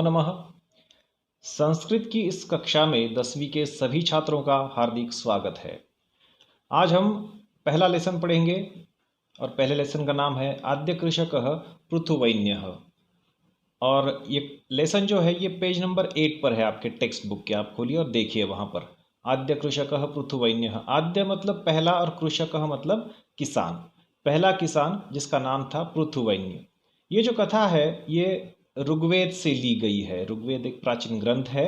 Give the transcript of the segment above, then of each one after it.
नमः। संस्कृत की इस कक्षा में 10वीं के सभी छात्रों का हार्दिक स्वागत है। आज हम पहला लेसन पढ़ेंगे और पहले लेसन का नाम है आद्य कृषकः पृथुवैन्यः। और ये लेसन जो है ये पेज नंबर 8 पर है आपके टेक्स्ट बुक के। आप खोलिए और देखिए वहाँ पर आद्य कृषकः पृथुवैन्यः। आद्य मतलब पहला और कृषकः मतलब किसान। पहला किसान जिसका नाम था पृथुवैन्य। ये जो कथा है ये ऋग्वेद से ली गई है। ऋग्वेद एक प्राचीन ग्रंथ है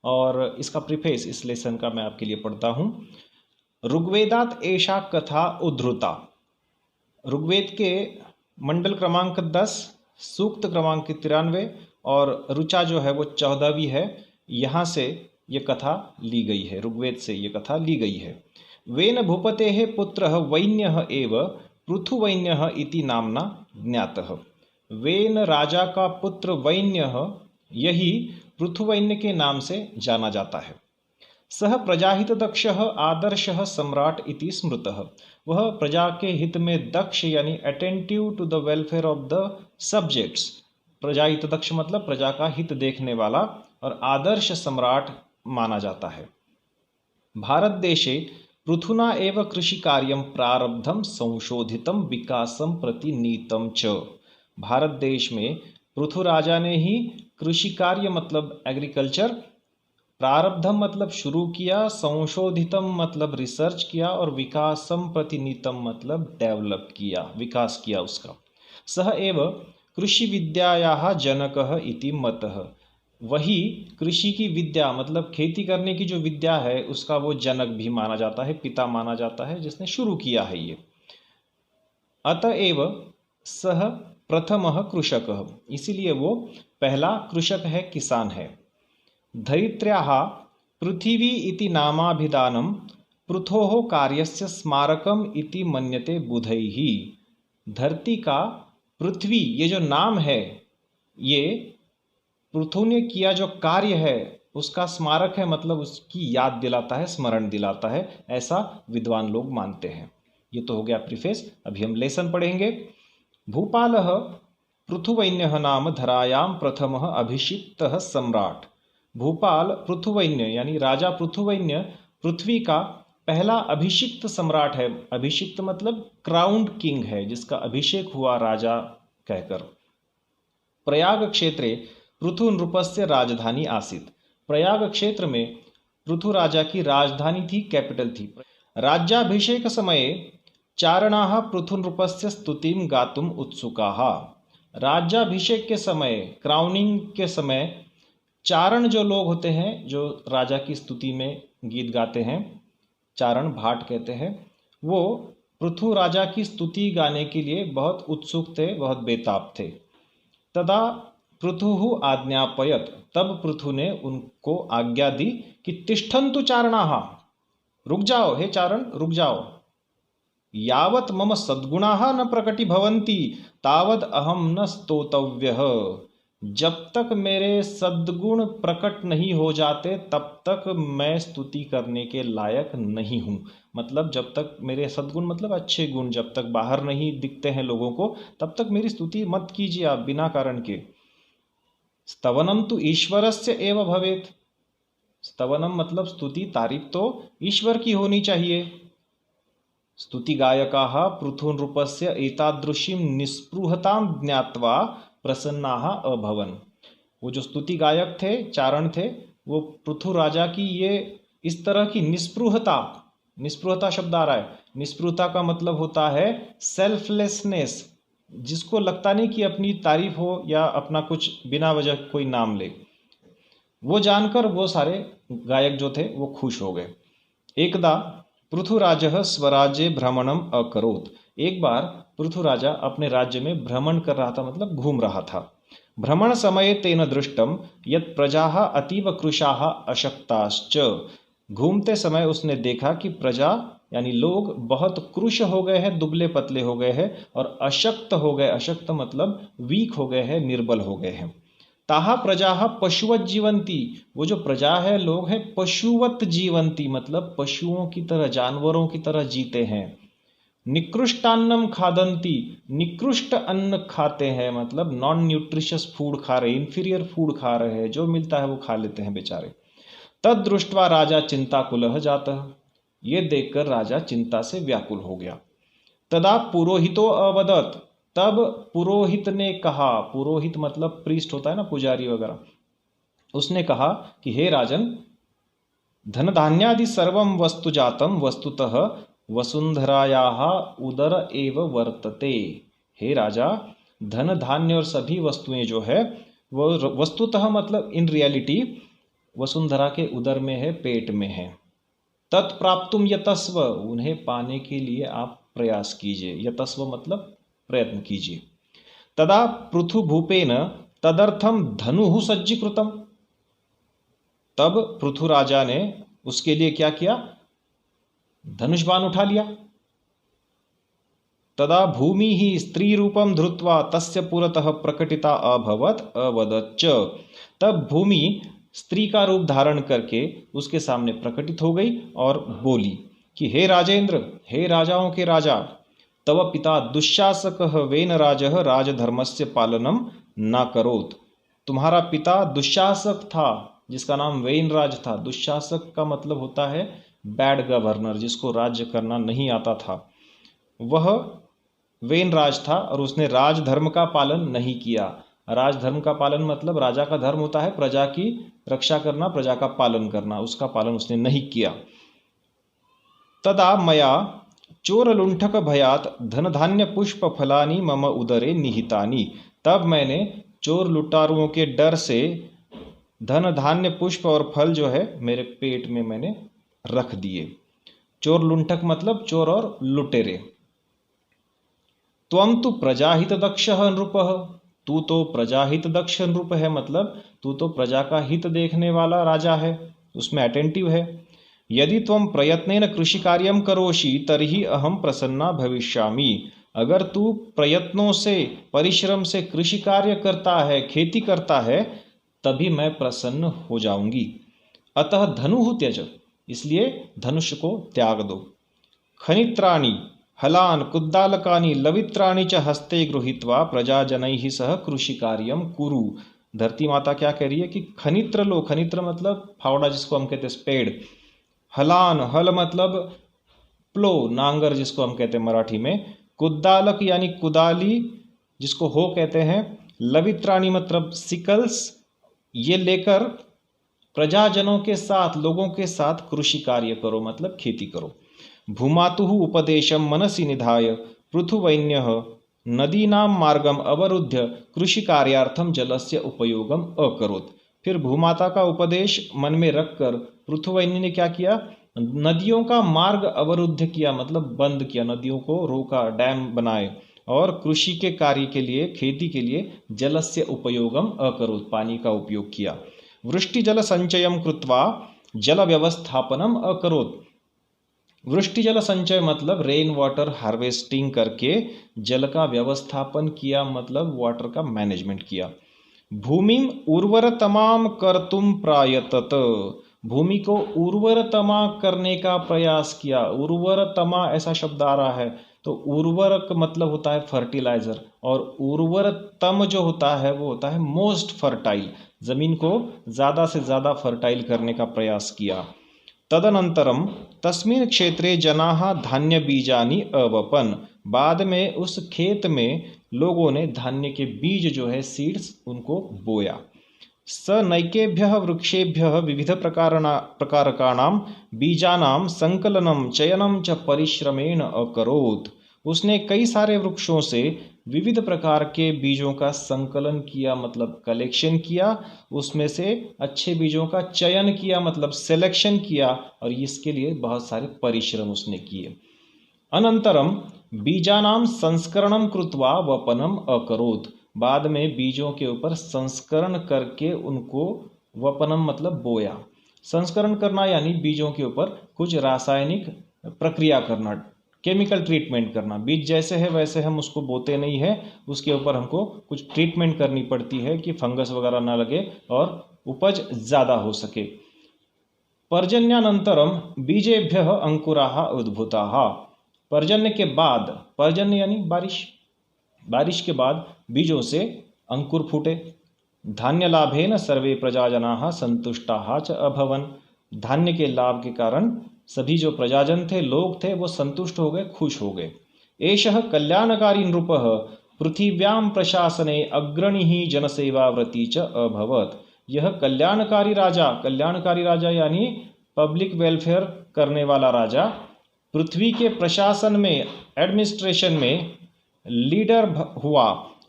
और इसका प्रीफेस इस लेसन का मैं आपके लिए पढ़ता हूँ। ऋग्वेदात एषा कथा उद्धृता। ऋग्वेद के मंडल क्रमांक 10, सूक्त क्रमांक 93 और ऋचा जो है वो 14वीं है। यहाँ से ये कथा ली गई है, ऋग्वेद से ये कथा ली गई है। वेन भूपतेः पुत्रः वैन्यः एव पृथुवैन्यः इति नामना ज्ञातः। वेन राजा का पुत्र वैन्यः यही पृथुवैन्य के नाम से जाना जाता है। सह प्रजाहित दक्षः आदर्शः सम्राट इति स्मृतः। वह प्रजा के हित में दक्ष यानी attentive to the welfare of the subjects. प्रजाहित दक्ष मतलब प्रजा का हित देखने वाला और आदर्श सम्राट माना जाता है। भारत देशे पृथुना एव कृषि कार्यम प्रारब्धम संशोधितम विकासम प्रति नीतम च। भारत देश में पृथु राजा ने ही कृषि कार्य मतलब एग्रीकल्चर, प्रारब्धम मतलब शुरू किया, संशोधितम मतलब रिसर्च किया और विकासम प्रतिनीतम मतलब डेवलप किया, विकास किया उसका। सह एव कृषि विद्यायाः जनकः इति मतः। वही कृषि की विद्या मतलब खेती करने की जो विद्या है उसका वो जनक भी माना जाता है, पिता माना जाता है, जिसने शुरू किया है ये। अतएव सह प्रथमः कृषकः, इसीलिए वो पहला कृषक है, किसान है। धरित्र्याः पृथिवी इति नामाभिधानं पृथोः कार्यस्य स्मारकम इति मन्यते बुधैः। धरती का पृथ्वी ये जो नाम है ये पृथु ने किया जो कार्य है उसका स्मारक है, मतलब उसकी याद दिलाता है, स्मरण दिलाता है, ऐसा विद्वान लोग मानते हैं। ये तो हो गया प्रीफेस। अभी हम लेसन पढ़ेंगे। भूपालः पृथुवैन्यः नाम धरायां प्रथमः अभिषिक्तः सम्राट। भूपाल पृथुवैन्य यानी राजा पृथुवैन्य पृथ्वी का पहला अभिषिक्त सम्राट है। अभिषिक्त मतलब क्राउंड किंग है, जिसका अभिषेक हुआ राजा कहकर। प्रयाग क्षेत्रे पृथु नृपस्य राजधानी आसीत्। प्रयाग क्षेत्र में पृथु राजा की राजधानी थी, कैपिटल थी। राज्याभिषेक समये चारणाः पृथु नृपस्य स्तुतिं गातुम उत्सुकाः। राज्याभिषेक के समय, क्राउनिंग के समय चारण जो लोग होते हैं जो राजा की स्तुति में गीत गाते हैं, चारण भाट कहते हैं, वो पृथु राजा की स्तुति गाने के लिए बहुत उत्सुक थे, बहुत बेताब थे। तदा पृथुः आज्ञापयत, तब पृथु ने उनको आज्ञा दी कि तिष्ठन्तु चारणाः, रुक जाओ हे चारण, रुक जाओ। यावत् मम सद्गुणाः न प्रकटी भवन्ति तावद अहम न स्तोतव्यः। जब तक मेरे सद्गुण प्रकट नहीं हो जाते तब तक मैं स्तुति करने के लायक नहीं हूँ। मतलब जब तक मेरे सद्गुण मतलब अच्छे गुण जब तक बाहर नहीं दिखते हैं लोगों को तब तक मेरी स्तुति मत कीजिए आप बिना कारण के। स्तवनम तो ईश्वरस्य एव भवेत्। स्तवनम मतलब स्तुति, तारीफ तो ईश्वर की होनी चाहिए। स्तुति गायकाः पृथु नृपस्य एतादृशीं निस्पृहतां ज्ञात्वा प्रसन्नाः अभवन्। वो जो स्तुति गायक थे, चारण थे, वो पृथु राजा की ये इस तरह की निस्पृहता, निस्पृहता शब्द आ रहा है। निस्पृहता का मतलब होता है सेल्फलेसनेस, जिसको लगता नहीं कि अपनी तारीफ हो या अपना कुछ बिना वजह कोई नाम ले। वो जानकर वो सारे गायक जो थे वो खुश हो गए। एकदा पृथुराजः स्वराज्ये भ्रमणम अकरोत्। एक बार पृथु राजा अपने राज्य में भ्रमण कर रहा था, मतलब घूम रहा था। भ्रमण समये तेन दृष्टम यत् प्रजाः अतीव कृशाः अशक्ताश्च। घूमते समय उसने देखा कि प्रजा यानी लोग बहुत कृश हो गए हैं, दुबले पतले हो गए हैं और अशक्त हो गए। अशक्त मतलब वीक हो गए हैं, निर्बल हो गए हैं। ताहा प्रजा पशुवत जीवंती। वो जो प्रजा है, लोग हैं, पशुवत जीवंती मतलब पशुओं की तरह, जानवरों की तरह जीते हैं। निकृष्टान्नम खादंती, निकृष्ट अन्न खाते हैं, मतलब नॉन न्यूट्रिशियस फूड खा रहे, इंफीरियर फूड खा रहे हैं, जो मिलता है वो खा लेते हैं बेचारे। तद दृष्ट्वा राजा चिंताकुलः जातः, ये देखकर राजा चिंता से व्याकुल हो गया। तदा पुरोहितो अवदत्, तब पुरोहित ने कहा, पुरोहित मतलब प्रीस्ट होता है ना, पुजारी वगैरह, उसने कहा कि हे राजन, धन धान्यादि सर्वं वस्तु जातम वस्तुतः वसुंधरायाः उदर एव वर्तते। हे राजा, धन धान्य और सभी वस्तुएं जो है वो वस्तुतः मतलब इन रियलिटी वसुंधरा के उदर में है, पेट में है। तत्प्राप्तुम यतस्व, उन्हें पाने के लिए आप प्रयास कीजिए, यतस्व मतलब प्रयत्न कीजिए। तदा पृथु भूपेन तदर्थम धनुः सज्जीकृतम, तब पृथु राजा ने उसके लिए क्या किया, धनुष बाण उठा लिया। तदा भूमि ही स्त्री रूपम धृत्वा तस्य पुरतः प्रकटिता अभवत अवदच्च, तब भूमि स्त्री का रूप धारण करके उसके सामने प्रकटित हो गई और बोली कि हे राजेंद्र, हे राजाओं के राजा, तव पिता दुशासकः वेन राजः राजधर्मस्य पालनम न करोत, तुम्हारा पिता दुशासक था जिसका नाम वेन राज था। दुशासक का मतलब होता है बैड गवर्नर, जिसको राज्य करना नहीं आता था, वह वेन राज था और उसने राजधर्म का पालन नहीं किया। राजधर्म का पालन मतलब राजा का धर्म होता है प्रजा की रक्षा करना, प्रजा का पालन करना, उसका पालन उसने नहीं किया। तदा मया चोर लुंठक भयात धन धान्य पुष्प फलानी मम उदरे निहितानी, तब मैंने चोर लुटारुओं के डर से धन धान्य पुष्प और फल जो है मेरे पेट में मैंने रख दिए। चोर लुंठक मतलब चोर और लुटेरे। त्वं तु प्रजाहित दक्षः नृपः, तू तो प्रजाहित दक्ष नृप है, मतलब तू तो प्रजा का हित देखने वाला राजा है, उसमें अटेंटिव है। यदि त्वं प्रयत्नेन कृषि कार्यम करोषि तर्हि अहम प्रसन्ना भविष्यामि, अगर तू प्रयत्नों से परिश्रम से कृषि कार्य करता है, खेती करता है, तभी मैं प्रसन्न हो जाऊंगी। अतः धनुः त्यज, इसलिए धनुष को त्याग दो। खनित्राणि हलान कुद्दालकानि लवित्राणि च हस्ते गृहीत्वा प्रजाजनैः सह कृषि कार्यम कुरु। धरती माता क्या कह रही है कि खनित्र लो, खनित्र मतलब फावड़ा जिसको हम कहते हैं स्पेड, हलान हल मतलब प्लो नांगर जिसको हम कहते हैं मराठी में, कुद्दालक यानी कुदाली जिसको हो कहते हैं, लवित्राणि मतलब सिकल्स, ये लेकर प्रजाजनों के साथ लोगों के साथ कृषि कार्य करो मतलब खेती करो। भूमातुः उपदेशम मनसि निधाय पृथुवैन्यः नदीनां मार्गम अवरुद्ध्य कृषि कार्यार्थम जलस्य उपयोगम अकरोत्। फिर भूमाता का उपदेश मन में रखकर पृथुवैन्य ने क्या किया, नदियों का मार्ग अवरुद्ध किया मतलब बंद किया, नदियों को रोका, डैम बनाए, और कृषि के कार्य के लिए, खेती के लिए जलस्य उपयोगम अकरोत्, पानी का उपयोग किया। वृष्टि जल संचयम कृत्वा जल व्यवस्थापनम अकरोत्। वृष्टि जल संचय मतलब रेन वाटर हार्वेस्टिंग करके जल का व्यवस्थापन किया, मतलब वाटर का मैनेजमेंट किया। भूमिम उर्वरतमाम कर्तुम प्रायतत, भूमि को उर्वरतमा करने का प्रयास किया। उर्वरतमा ऐसा शब्द आ रहा है, तो उर्वरक मतलब होता है फर्टिलाइजर, और उर्वरतम जो होता है वो होता है मोस्ट फर्टाइल, जमीन को ज्यादा से ज्यादा फर्टाइल करने का प्रयास किया। तदनंतरम तस्मिन् क्षेत्रे जनाः धान्य बीजानि अवपन, बाद में उस खेत में लोगों ने धान्य के बीज जो है सीड्स उनको बोया। स नैकेभ्यः वृक्षेभ्यः विविध प्रकारकाणां बीजानां संकलनम चयनम च परिश्रमेण अकरोत्। उसने कई सारे वृक्षों से विविध प्रकार के बीजों का संकलन किया मतलब कलेक्शन किया, उसमें से अच्छे बीजों का चयन किया मतलब सिलेक्शन किया, और इसके लिए बहुत सारे परिश्रम उसने किए। अनंतरम बीजानां संस्करणम कृत्वा वपनम अकरोत्, बाद में बीजों के ऊपर संस्करण करके उनको, वपनम मतलब बोया, संस्करण करना यानी बीजों के ऊपर कुछ रासायनिक प्रक्रिया करना, केमिकल ट्रीटमेंट करना। बीज जैसे है वैसे हम उसको बोते नहीं है, उसके ऊपर हमको कुछ ट्रीटमेंट करनी पड़ती है कि फंगस वगैरह ना लगे और उपज ज़्यादा हो सके। पर्जन्यानंतरम बीजेभ्यः अंकुराः उद्भूताः, पर्जन्य के बाद, पर्जन्य यानी बारिश, बारिश के बाद बीजों से अंकुर फूटे। धान्य लाभेन सर्वे प्रजाजनाः संतुष्टाः च अभवन्। धान्य के लाभ के कारण सभी जो प्रजाजन थे, लोग थे, वो संतुष्ट हो गए, खुश हो गए। एषः कल्याणकारी नृपः पृथिव्यां प्रशासने अग्रणी जनसेवा व्रती च अभवत्। यह कल्याणकारी राजा यानी पब्लिक वेलफेयर करने वाला राजा, पृथ्वी के प्रशासन में, एडमिनिस्ट्रेशन में लीडर हुआ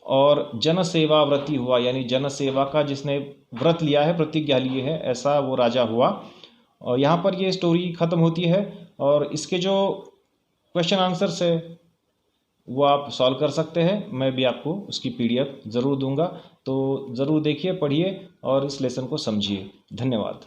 और जनसेवा व्रती हुआ, यानी जनसेवा का जिसने व्रत लिया है, प्रतिज्ञा ली है, ऐसा वो राजा हुआ। और यहाँ पर ये स्टोरी ख़त्म होती है और इसके जो क्वेश्चन आंसर्स है वो आप सॉल्व कर सकते हैं। मैं भी आपको उसकी PDF ज़रूर दूंगा, तो ज़रूर देखिए, पढ़िए और इस लेसन को समझिए। धन्यवाद।